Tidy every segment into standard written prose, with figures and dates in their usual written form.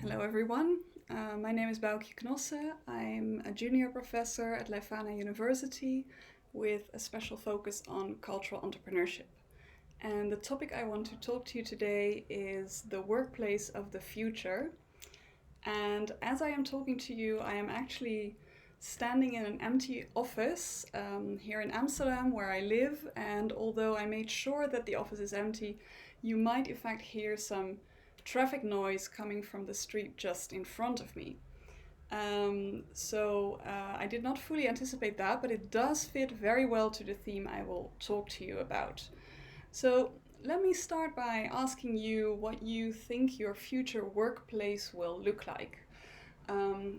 Hello everyone, my name is Boukje Cnossen. I'm a junior professor at Leuphana University with a special focus on cultural entrepreneurship. And the topic I want to talk to you today is the workplace of the future. And as I am talking to you, I am actually standing in an empty office here in Amsterdam where I live. And although I made sure that the office is empty, you might in fact hear some traffic noise coming from the street just in front of me. I did not fully anticipate that, but it does fit very well to the theme I will talk to you about. So let me start by asking you what you think your future workplace will look like.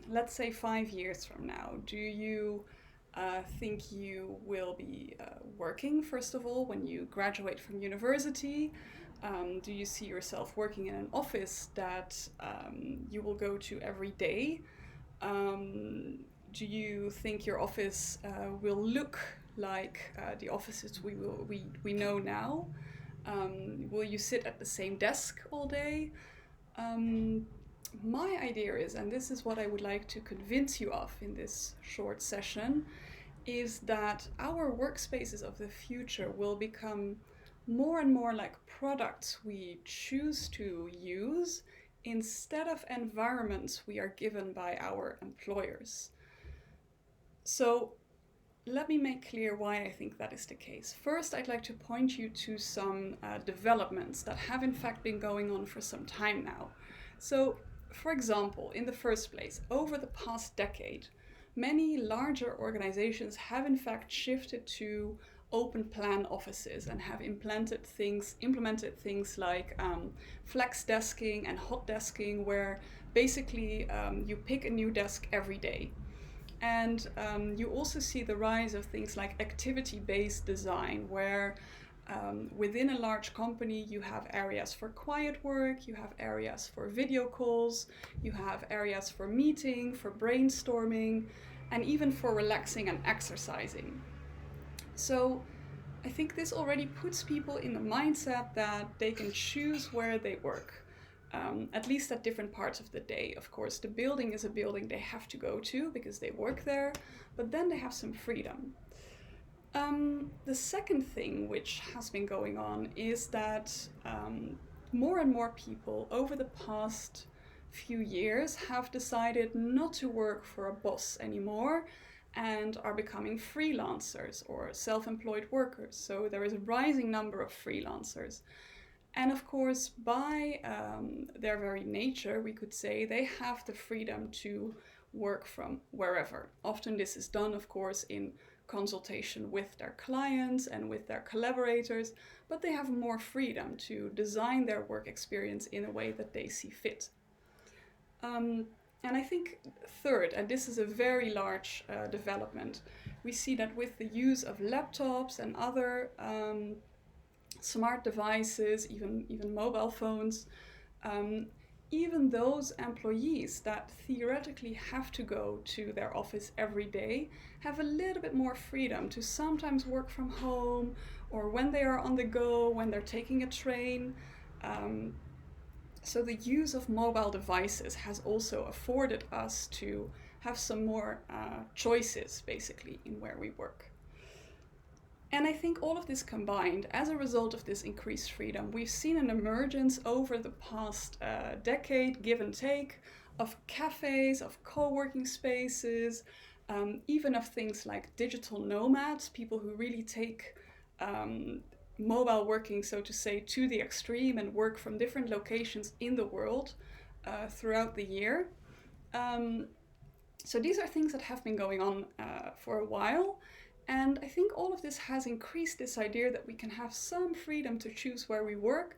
Let's say 5 years from now. Do you think you will be working, first of all, when you graduate from university? Do you see yourself working in an office that you will go to every day? Do you think your office will look like the offices we know now? Will you sit at the same desk all day? My idea is, and this is what I would like to convince you of in this short session, is that our workspaces of the future will become more and more like products we choose to use instead of environments we are given by our employers. So let me make clear why I think that is the case. First, I'd like to point you to some developments that have in fact been going on for some time now. So, for example, in the first place, over the past decade, many larger organizations have in fact shifted to Openplan offices and have implemented things like flex desking and hot desking, where basically you pick a new desk every day. And you also see the rise of things like activity-based design, where within a large company you have areas for quiet work, you have areas for video calls, you have areas for meeting, for brainstorming, and even for relaxing and exercising. So I think this already puts people in the mindset that they can choose where they work, at least at different parts of the day. Of course, the building is a building they have to go to because they work there, but then they have some freedom. The second thing which has been going on is that more and more people over the past few years have decided not to work for a boss anymore and are becoming freelancers or self-employed workers. So there is a rising number of freelancers. And of course, by their very nature, we could say they have the freedom to work from wherever. Often this is done, of course, in consultation with their clients and with their collaborators, but they have more freedom to design their work experience in a way that they see fit. And I think third, and this is a very large development, we see that with the use of laptops and other smart devices, even mobile phones, even those employees that theoretically have to go to their office every day have a little bit more freedom to sometimes work from home, or when they are on the go, when they're taking a train. So the use of mobile devices has also afforded us to have some more choices, basically, in where we work. And I think all of this combined, as a result of this increased freedom, we've seen an emergence over the past decade, give and take, of cafes, of co-working spaces, even of things like digital nomads, people who really take mobile working, so to say, to the extreme and work from different locations in the world throughout the year. So these are things that have been going on for a while. And I think all of this has increased this idea that we can have some freedom to choose where we work,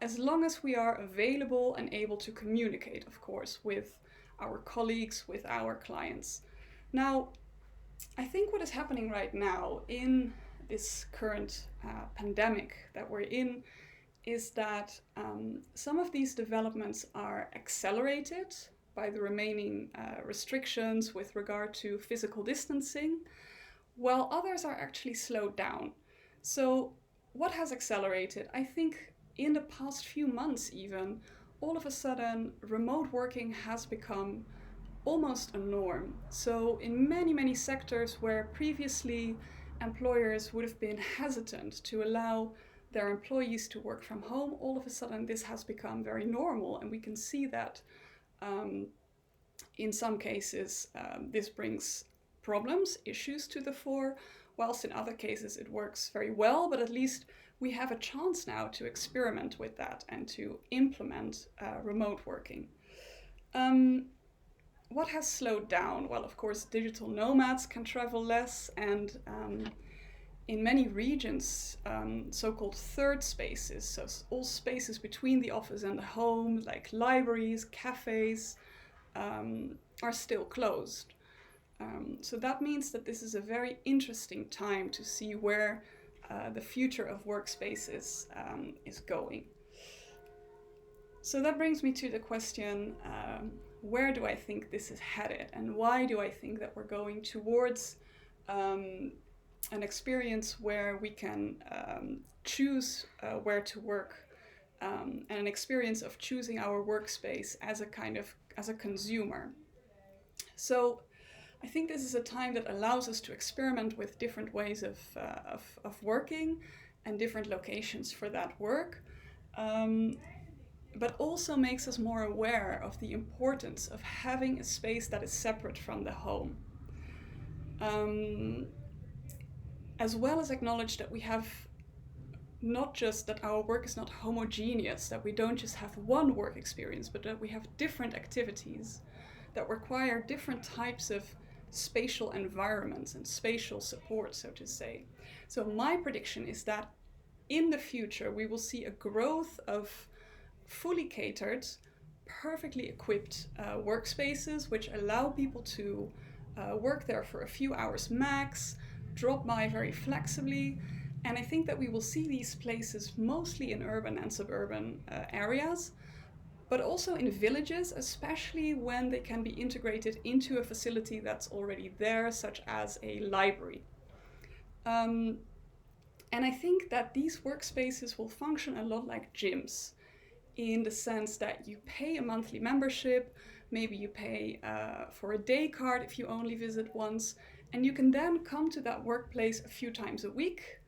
as long as we are available and able to communicate, of course, with our colleagues, with our clients. Now, I think what is happening right now in this current pandemic that we're in is that some of these developments are accelerated by the remaining restrictions with regard to physical distancing, while others are actually slowed down. So what has accelerated? I think in the past few months even, all of a sudden remote working has become almost a norm. So in many, many sectors where previously employers would have been hesitant to allow their employees to work from home, all of a sudden this has become very normal. And we can see that in some cases this brings problems, issues to the fore, whilst in other cases it works very well, but at least we have a chance now to experiment with that and to implement remote working. What has slowed down? Well, of course, digital nomads can travel less, and in many regions, so-called third spaces, so all spaces between the office and the home, like libraries, cafes, are still closed. So that means that this is a very interesting time to see where the future of workspaces is going. So that brings me to the question, where do I think this is headed, and why do I think that we're going towards an experience where we can choose where to work, and an experience of choosing our workspace as a consumer. So I think this is a time that allows us to experiment with different ways of working and different locations for that work, but also makes us more aware of the importance of having a space that is separate from the home. As well as acknowledge that we have not just that our work is not homogeneous, that we don't just have one work experience, but that we have different activities that require different types of spatial environments and spatial support, so to say. So my prediction is that in the future we will see a growth of fully catered, perfectly equipped workspaces which allow people to work there for a few hours max, drop by very flexibly. And I think that we will see these places mostly in urban and suburban areas, but also in villages, especially when they can be integrated into a facility that's already there, such as a library. And I think that these workspaces will function a lot like gyms, in the sense that you pay a monthly membership, maybe you pay for a day card if you only visit once, and you can then come to that workplace a few times a week,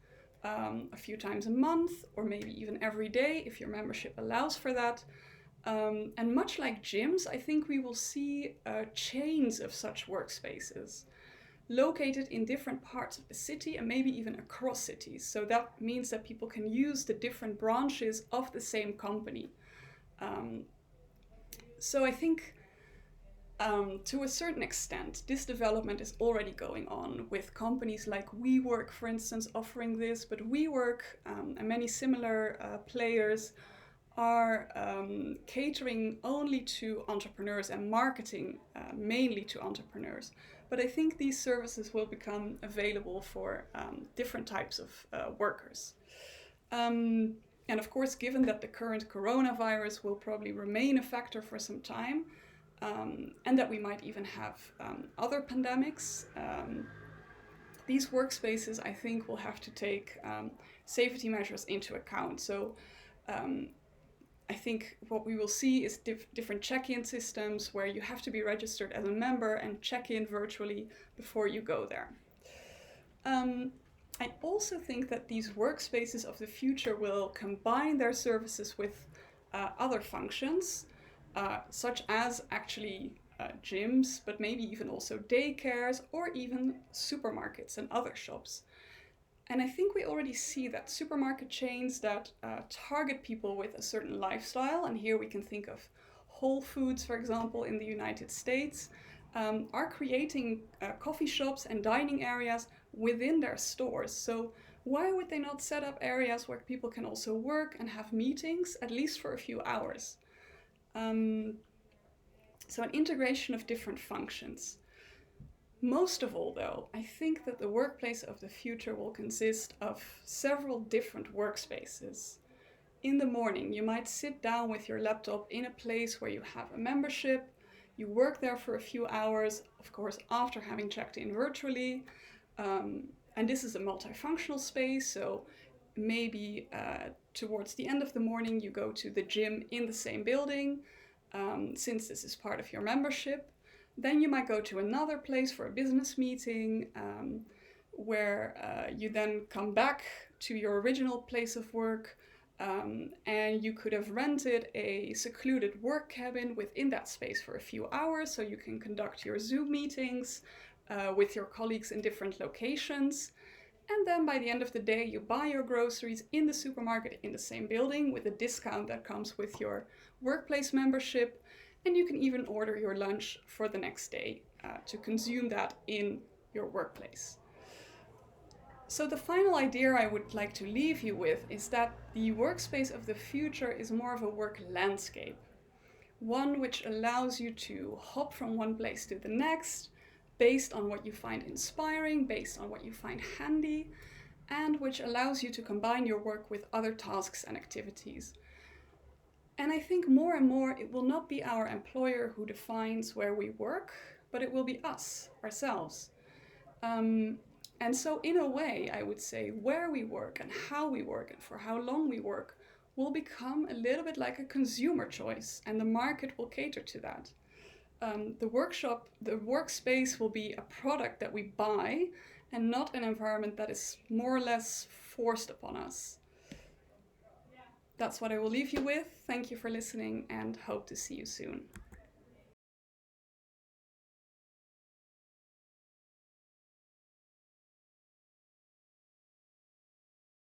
a few times a month, or maybe even every day if your membership allows for that. And much like gyms, I think we will see chains of such workspaces located in different parts of the city and maybe even across cities. So that means that people can use the different branches of the same company. So I think to a certain extent, this development is already going on with companies like WeWork, for instance, offering this, but WeWork and many similar players are catering only to entrepreneurs and marketing mainly to entrepreneurs. But I think these services will become available for different types of workers. And of course, given that the current coronavirus will probably remain a factor for some time, and that we might even have other pandemics, these workspaces, I think, will have to take safety measures into account. So I think what we will see is different check-in systems where you have to be registered as a member and check in virtually before you go there. I also think that these workspaces of the future will combine their services with other functions, such as actually gyms, but maybe even also daycares or even supermarkets and other shops. And I think we already see that supermarket chains that target people with a certain lifestyle, and here we can think of Whole Foods, for example, in the United States, are creating coffee shops and dining areas within their stores. So why would they not set up areas where people can also work and have meetings, at least for a few hours? So an integration of different functions. Most of all, though, I think that the workplace of the future will consist of several different workspaces. In the morning, you might sit down with your laptop in a place where you have a membership. You work there for a few hours, of course, after having checked in virtually. And this is a multifunctional space, so maybe towards the end of the morning, you go to the gym in the same building, since this is part of your membership. Then you might go to another place for a business meeting, where you then come back to your original place of work, and you could have rented a secluded work cabin within that space for a few hours, so you can conduct your Zoom meetings with your colleagues in different locations. And then by the end of the day, you buy your groceries in the supermarket in the same building with a discount that comes with your workplace membership. And you can even order your lunch for the next day to consume that in your workplace. So the final idea I would like to leave you with is that the workspace of the future is more of a work landscape. One which allows you to hop from one place to the next, based on what you find inspiring, based on what you find handy, and which allows you to combine your work with other tasks and activities. And I think more and more it will not be our employer who defines where we work, but it will be us, ourselves. And so in a way, I would say where we work and how we work and for how long we work will become a little bit like a consumer choice, and the market will cater to that. The workspace will be a product that we buy and not an environment that is more or less forced upon us. That's what I will leave you with. Thank you for listening and hope to see you soon.